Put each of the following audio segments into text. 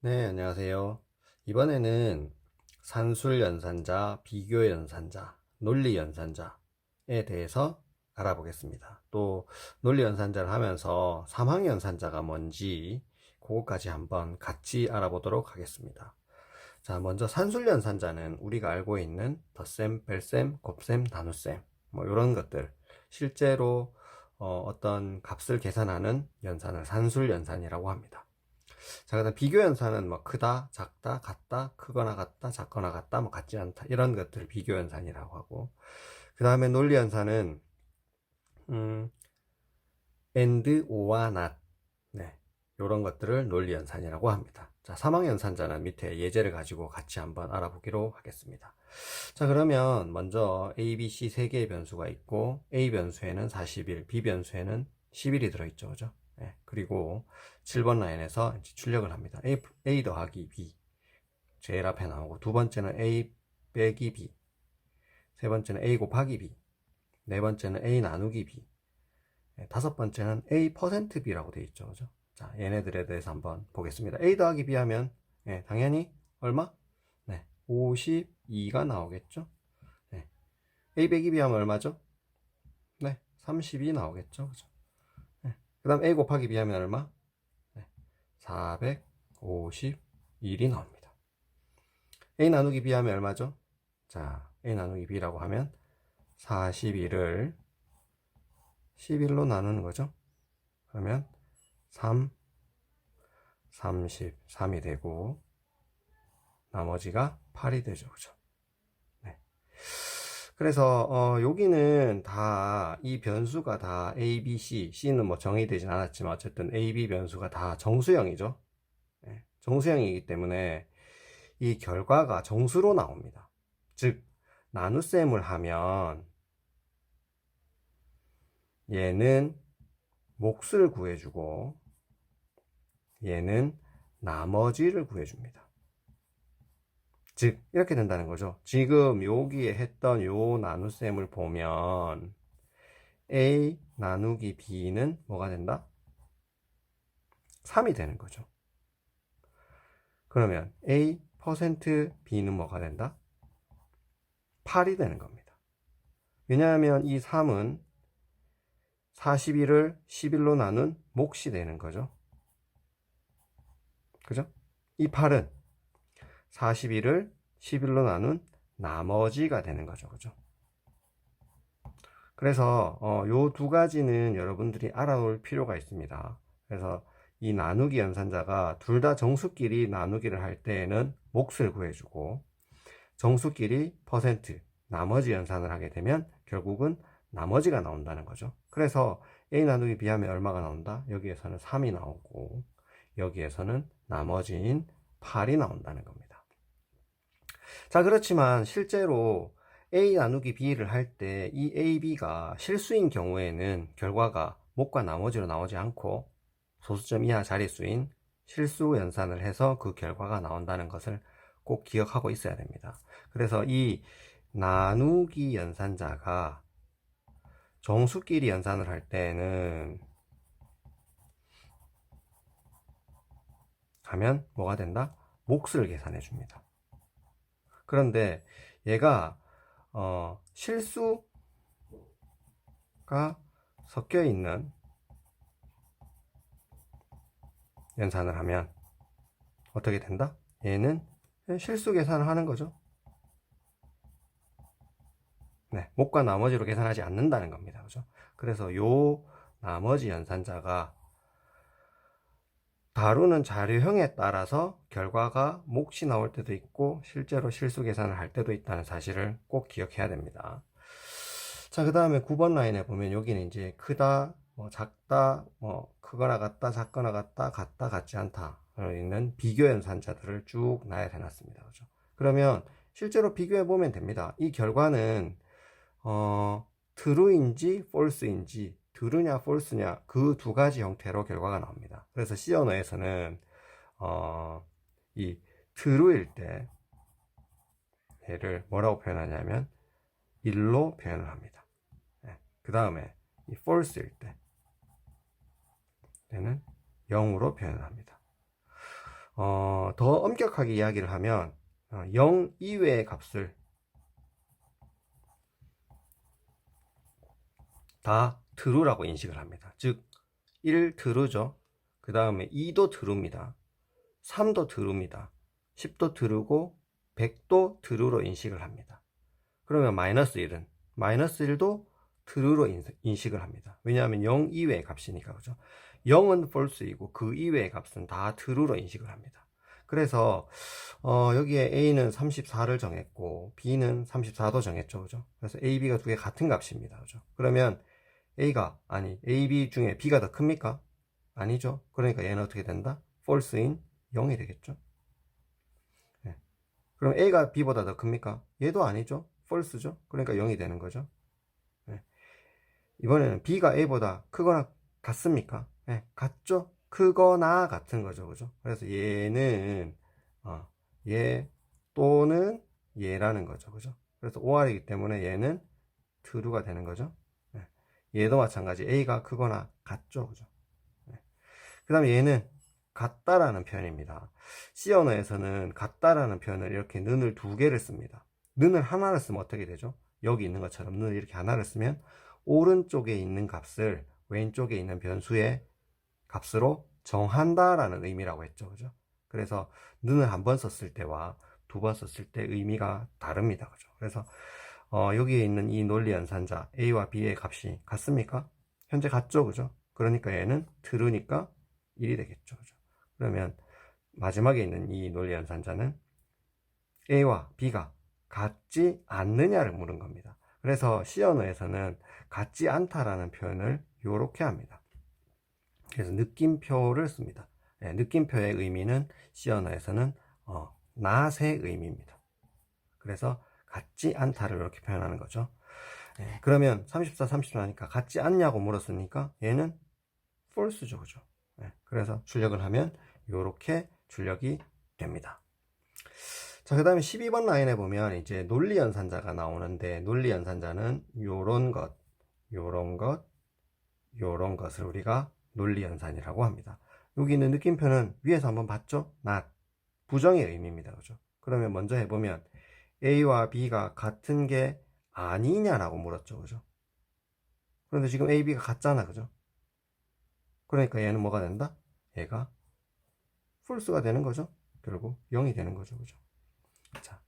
네, 안녕하세요. 이번에는 산술연산자, 비교연산자, 논리연산자에 대해서 알아보겠습니다. 또 논리연산자를 하면서 삼항연산자가 뭔지 그것까지 한번 같이 알아보도록 하겠습니다. 자, 먼저 산술연산자는 우리가 알고 있는 덧셈, 뺄셈, 곱셈, 나눗셈 뭐 이런 것들 실제로 어떤 값을 계산하는 연산을 산술연산이라고 합니다. 자, 그다음 비교 연산은 뭐 크다, 작다, 같다, 크거나 같다, 작거나 같다, 뭐 같지 않다 이런 것들을 비교 연산이라고 하고, 그 다음에 논리 연산은 음, and, or와 not, 네, 이런 것들을 논리 연산이라고 합니다. 자, 사망 연산자는 밑에 예제를 가지고 같이 한번 알아보기로 하겠습니다. 자, 그러면 먼저 A, B, C 세 개의 변수가 있고 A 변수에는 41, B 변수에는 11이 들어있죠, 그죠? 네, 그리고 7번 라인에서 이제 출력을 합니다. A 더하기 B 제일 앞에 나오고, 두 번째는 A 빼기 B, 세 번째는 A 곱하기 B, 네 번째는 A 나누기 B, 다섯 번째는 A 퍼센트 B라고 되어 있죠, 그죠? 자, 얘네들에 대해서 한번 보겠습니다. A 더하기 B 하면 당연히 얼마? 네, 52가 나오겠죠? 네. A 빼기 B 하면 얼마죠? 네, 30이 나오겠죠, 그죠? 네. 그 다음 A 곱하기 B 하면 얼마? 네, 451이 나옵니다. A 나누기 B 하면 얼마죠? 자, A 나누기 B라고 하면 41을 11로 나누는 거죠. 그러면 3, 33이 되고, 나머지가 8이 되죠, 그죠? 네. 그래서 여기는 다 이 변수가 다 A, B, C, C는 뭐 정의되진 않았지만 어쨌든 A, B 변수가 다 정수형이죠. 네. 정수형이기 때문에 이 결과가 정수로 나옵니다. 즉 나눗셈을 하면 얘는 몫을 구해주고 얘는 나머지를 구해줍니다. 즉 이렇게 된다는 거죠. 지금 여기에 했던 요 나눗셈을 보면 A 나누기 B는 뭐가 된다? 3이 되는 거죠. 그러면 A 퍼센트 B는 뭐가 된다? 8이 되는 겁니다. 왜냐하면 이 3은 41을 11로 나눈 몫이 되는 거죠. 그죠? 이 8은 41을 11로 나눈 나머지가 되는 거죠. 그죠? 그래서 요 두 가지는 여러분들이 알아놓을 필요가 있습니다. 그래서 이 나누기 연산자가 둘 다 정수끼리 나누기를 할 때에는 몫을 구해주고, 정수끼리 퍼센트 나머지 연산을 하게 되면 결국은 나머지가 나온다는 거죠. 그래서 A 나누기 B 하면 얼마가 나온다? 여기에서는 3이 나오고 여기에서는 나머지인 8이 나온다는 겁니다. 자, 그렇지만 실제로 A 나누기 B를 할 때 이 A, B가 실수인 경우에는 결과가 몫과 나머지로 나오지 않고 소수점 이하 자릿수인 실수 연산을 해서 그 결과가 나온다는 것을 꼭 기억하고 있어야 됩니다. 그래서 이 나누기 연산자가 정수끼리 연산을 할 때는 하면 뭐가 된다? 몫을 계산해 줍니다. 그런데 얘가 실수가 섞여 있는 연산을 하면 어떻게 된다? 얘는 실수 계산을 하는 거죠. 네, 몫과 나머지로 계산하지 않는다는 겁니다. 그죠? 그래서 요 나머지 연산자가 다루는 자료형에 따라서 결과가 몫이 나올 때도 있고 실제로 실수 계산을 할 때도 있다는 사실을 꼭 기억해야 됩니다. 자, 그 다음에 9번 라인에 보면 여기는 이제 크다, 뭐 작다, 뭐 크거나 같다, 작거나 같다, 같다, 같지 않다 있는 비교 연산자들을 쭉 나열해 놨습니다. 그죠? 그러면 실제로 비교해 보면 됩니다. 이 결과는 true인지 false인지, true냐 false냐 그 두 가지 형태로 결과가 나옵니다. 그래서 C 언어에서는 이 true일 때 얘를 뭐라고 표현하냐면 1로 표현을 합니다. 그 다음에 이 false일 때 얘는 0으로 표현을 합니다. 더 엄격하게 이야기를 하면 0 이외의 값을 다 true라고 인식을 합니다. 즉 1 true죠. 그 다음에 2도 true입니다. 3도 true입니다. 10도 true고 100도 true로 인식을 합니다. 그러면 마이너스 1은 마이너스 1도 true로 인식을 합니다. 왜냐하면 0 이외의 값이니까, 그죠? 0은 false이고 그 이외의 값은 다 true로 인식을 합니다. 그래서 여기에 A는 34를 정했고 B는 34도 정했죠, 그죠? 그래서 A, B가 두 개 같은 값입니다, 그죠? 그러면 A, B 중에 B가 더 큽니까? 아니죠. 그러니까 얘는 어떻게 된다? false인 0이 되겠죠. 네. 그럼 A가 B보다 더 큽니까? 얘도 아니죠. false죠. 그러니까 0이 되는 거죠. 네. 이번에는 B가 A보다 크거나 같습니까? 네, 같죠. 크거나 같은 거죠, 그죠? 그래서 얘는 얘 또는 얘라는 거죠, 그죠? 그래서 OR이기 때문에 얘는 true가 되는 거죠. 네. 얘도 마찬가지 A가 크거나 같죠, 그죠? 네. 그 다음에 얘는 같다라는 표현입니다. C 언어에서는 같다라는 표현을 이렇게 는을 두 개를 씁니다. 는을 하나를 쓰면 어떻게 되죠? 여기 있는 것처럼 는을 이렇게 하나를 쓰면 오른쪽에 있는 값을 왼쪽에 있는 변수의 값으로 정한다라는 의미라고 했죠, 그죠? 그래서 는을 한 번 썼을 때와 두 번 썼을 때 의미가 다릅니다, 그죠? 그래서 여기에 있는 이 논리 연산자 A와 B의 값이 같습니까? 현재 같죠, 그죠? 그러니까 얘는 true니까 1이 되겠죠, 그죠? 그러면 마지막에 있는 이 논리 연산자는 A와 B가 같지 않느냐를 물은 겁니다. 그래서 C 언어에서는 같지 않다라는 표현을 이렇게 합니다. 그래서 느낌표를 씁니다. 네, 느낌표의 의미는 C 언어에서는 not의 의미입니다. 그래서 같지 않다를 이렇게 표현하는 거죠. 네, 그러면 34, 34니까 같지 않냐고 물었으니까 얘는 false죠, 그죠? 네, 그래서 출력을 하면 이렇게 출력이 됩니다. 자, 그 다음에 12번 라인에 보면 이제 논리 연산자가 나오는데, 논리 연산자는 요런 것, 요런 것, 요런 것을 우리가 논리 연산이라고 합니다. 여기 있는 느낌표는 위에서 한번 봤죠? not, 부정의 의미입니다, 그죠? 그러면 먼저 해보면 A와 B가 같은 게 아니냐라고 물었죠, 그죠? 그런데 지금 A, B가 같잖아, 그죠? 그러니까 얘는 뭐가 된다? 얘가 false가 되는 거죠. 결국 0이 되는 거죠, 그죠? 자,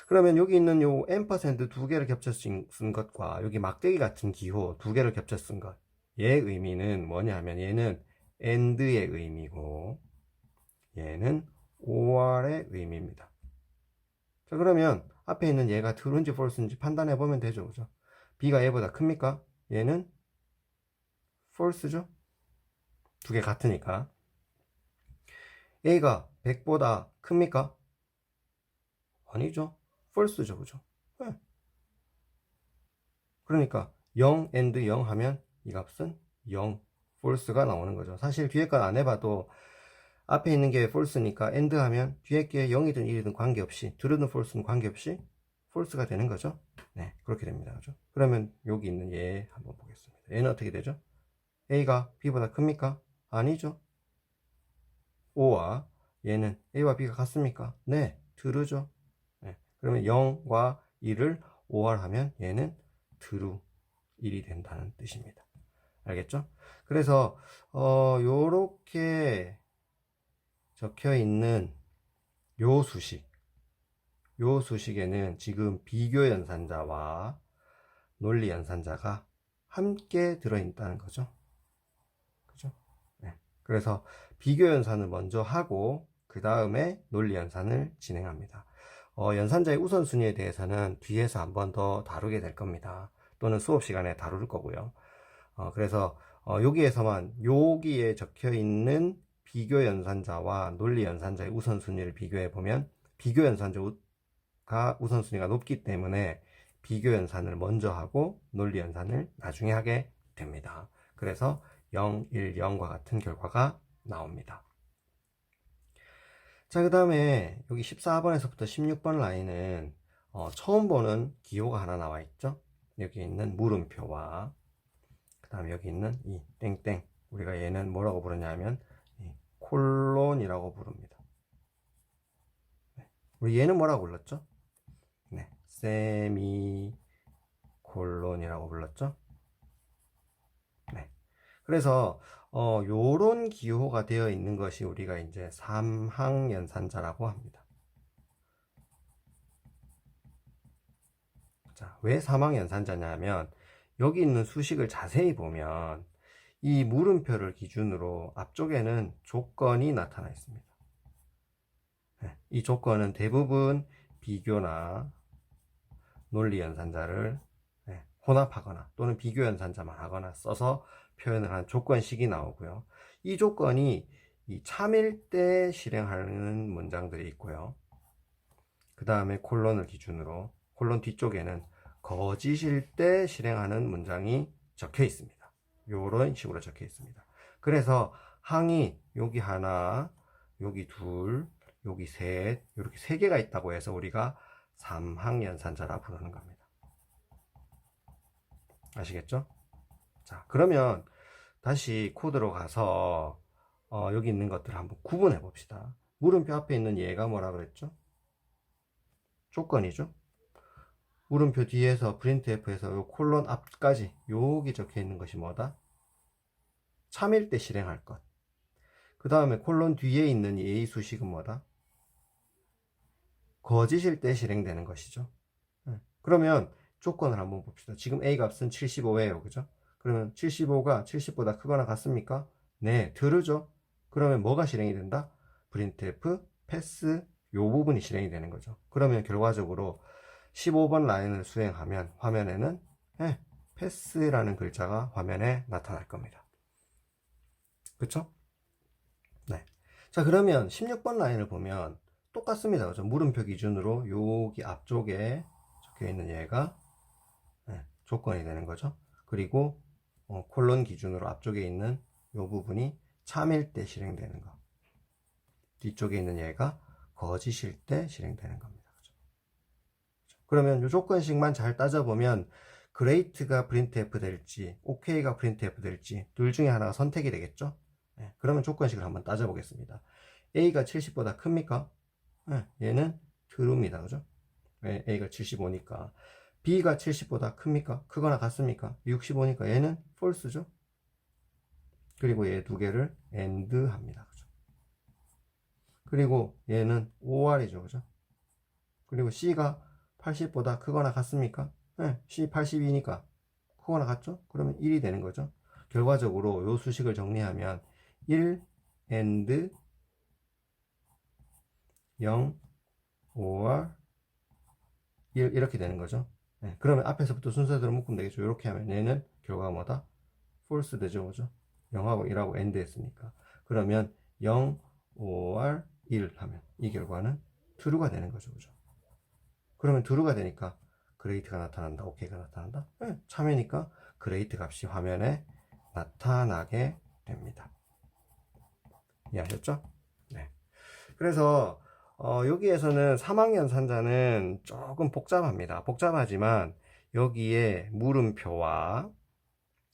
그러면 여기 있는 요 M% 두 개를 겹쳐 쓴 것과 여기 막대기 같은 기호 두 개를 겹쳐 쓴 것, 얘의 의미는 뭐냐 하면 얘는 AND의 의미고 얘는 OR의 의미입니다. 자, 그러면 앞에 있는 얘가 true인지 false인지 판단해 보면 되죠, 그죠? B가 얘보다 큽니까? 얘는 false죠. 두 개 같으니까. A가 100보다 큽니까? 아니죠. false죠, 그죠? 네. 그러니까 0 and 0 하면 이 값은 0, false가 나오는 거죠. 사실 뒤에 건 안 해봐도 앞에 있는 게 false니까 and 하면 뒤에 게 0이든 1이든 관계없이, true든 false든 관계없이 false가 되는 거죠. 네, 그렇게 됩니다, 그죠? 그러면 여기 있는 얘 한번 보겠습니다. 얘는 어떻게 되죠? A가 B보다 큽니까? 아니죠. O와 얘는 A와 B가 같습니까? 네, true죠. 네, 그러면 0과 1을 OR하면 얘는 true 1이 된다는 뜻입니다. 알겠죠? 그래서 요렇게 적혀 있는 요 수식에는 지금 비교 연산자와 논리 연산자가 함께 들어있다는 거죠. 그죠? 네. 그래서 비교 연산을 먼저 하고 그 다음에 논리 연산을 진행합니다. 연산자의 우선순위에 대해서는 뒤에서 한 번 더 다루게 될 겁니다. 또는 수업 시간에 다룰 거고요. 그래서 여기에서만 여기에 적혀 있는 비교 연산자와 논리 연산자의 우선순위를 비교해 보면 비교 연산자가 우선순위가 높기 때문에 비교 연산을 먼저 하고 논리 연산을 나중에 하게 됩니다. 그래서 0, 1, 0과 같은 결과가 나옵니다. 자, 그 다음에 여기 14번에서부터 16번 라인은 처음 보는 기호가 하나 나와 있죠. 여기 있는 물음표와 그 다음에 여기 있는 이 땡땡, 우리가 얘는 뭐라고 부르냐면 콜론이라고 부릅니다. 우리 얘는 뭐라고 불렀죠? 네, 세미콜론이라고 불렀죠? 네. 그래서 요런 기호가 되어 있는 것이 우리가 이제 삼항연산자라고 합니다. 자, 왜 삼항연산자냐면 여기 있는 수식을 자세히 보면 이 물음표를 기준으로 앞쪽에는 조건이 나타나 있습니다. 네, 이 조건은 대부분 비교나 논리연산자를 혼합하거나 또는 비교연산자만 하거나 써서 표현을 한 조건식이 나오고요. 이 조건이 이 참일 때 실행하는 문장들이 있고요. 그 다음에 콜론을 기준으로 콜론 뒤쪽에는 거짓일 때 실행하는 문장이 적혀 있습니다. 이런 식으로 적혀 있습니다. 그래서 항이 여기 하나, 여기 둘, 여기 셋, 이렇게 세 개가 있다고 해서 우리가 삼항연산자라 부르는 겁니다. 아시겠죠? 자, 그러면 다시 코드로 가서 여기 있는 것들을 한번 구분해 봅시다. 물음표 앞에 있는 얘가 뭐라 그랬죠? 조건이죠. 물음표 뒤에서 printf에서 요 콜론 앞까지 여기 적혀 있는 것이 뭐다? 참일 때 실행할 것. 그 다음에 콜론 뒤에 있는 이 A 수식은 뭐다? 거짓일 때 실행되는 것이죠. 그러면 조건을 한번 봅시다. 지금 A 값은 75예요. 그죠? 그러면 75가 70보다 크거나 같습니까? 네, true 그러면 뭐가 실행이 된다? printf, pass 요 부분이 실행이 되는 거죠. 그러면 결과적으로 15번 라인을 수행하면 화면에는 pass라는 글자가 화면에 나타날 겁니다. 그쵸? 네. 자, 그러면 16번 라인을 보면 똑같습니다. 그죠? 물음표 기준으로 여기 앞쪽에 적혀 있는 얘가 조건이 되는 거죠. 그리고 콜론 기준으로 앞쪽에 있는 이 부분이 참일 때 실행되는 거. 뒤쪽에 있는 얘가 거짓일 때 실행되는 겁니다. 그죠? 그러면 이 조건식만 잘 따져보면 great가 printf 될지 ok가 printf 될지 둘 중에 하나가 선택이 되겠죠. 그러면 조건식을 한번 따져보겠습니다. a가 70보다 큽니까? 얘는 true입니다. 그죠? a가 75니까 b가 70보다 큽니까? 크거나 같습니까? 65니까 얘는 false죠. 그리고 얘 두 개를 and 합니다. 그죠? 그리고 얘는 or이죠. 그죠? 그리고 c가 80보다 크거나 같습니까? c 82니까 크거나 같죠? 그러면 1이 되는 거죠. 결과적으로 요 수식을 정리하면 1 and 0 or 1 이렇게 되는 거죠. 그러면 앞에서부터 순서대로 묶으면 되겠죠. 이렇게 하면 얘는 결과가 뭐다? false 되죠. 그죠? 0하고 1하고 and 했으니까. 그러면 0 or 1 하면 이 결과는 true가 되는 거죠. 그죠? 그러면 true가 되니까 great가 나타난다. ok가 나타난다. 참이니까 great 값이 화면에 나타나게 됩니다. 이해하셨죠? 네. 그래서 여기에서는 삼항연산자는 조금 복잡합니다. 복잡하지만 여기에 물음표와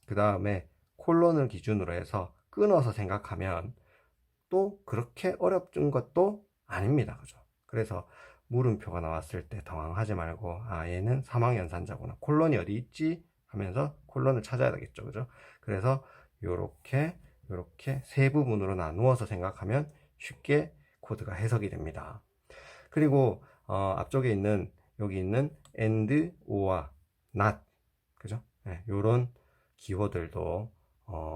그 다음에 콜론을 기준으로 해서 끊어서 생각하면 또 그렇게 어렵은 것도 아닙니다. 그죠? 그래서 물음표가 나왔을 때 당황하지 말고 얘는 삼항연산자구나. 콜론이 어디 있지? 하면서 콜론을 찾아야 되겠죠. 그죠? 그래서 요렇게 세 부분으로 나누어서 생각하면 쉽게 코드가 해석이 됩니다. 그리고 앞쪽에 있는 여기 있는 and, or, not 그죠? 요런 기호들도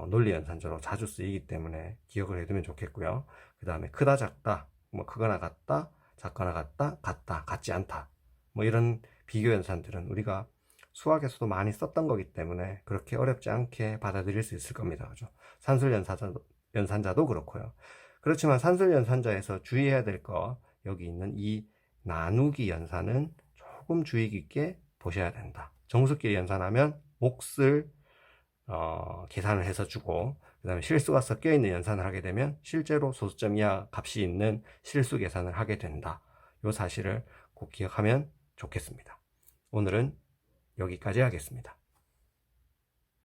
논리연산자로 자주 쓰이기 때문에 기억을 해두면 좋겠고요. 그 다음에 크다 작다 뭐 크거나 같다 작거나 같다 같다 같지 않다 뭐 이런 비교 연산들은 우리가 수학에서도 많이 썼던 거기 때문에 그렇게 어렵지 않게 받아들일 수 있을 겁니다. 그죠? 산술 연산자도 그렇고요. 그렇지만 산술 연산자에서 주의해야 될 거 여기 있는 이 나누기 연산은 조금 주의 깊게 보셔야 된다. 정수끼리 연산하면 몫을 계산을 해서 주고 그 다음에 실수가 섞여 있는 연산을 하게 되면 실제로 소수점 이하 값이 있는 실수 계산을 하게 된다. 이 사실을 꼭 기억하면 좋겠습니다. 오늘은 여기까지 하겠습니다.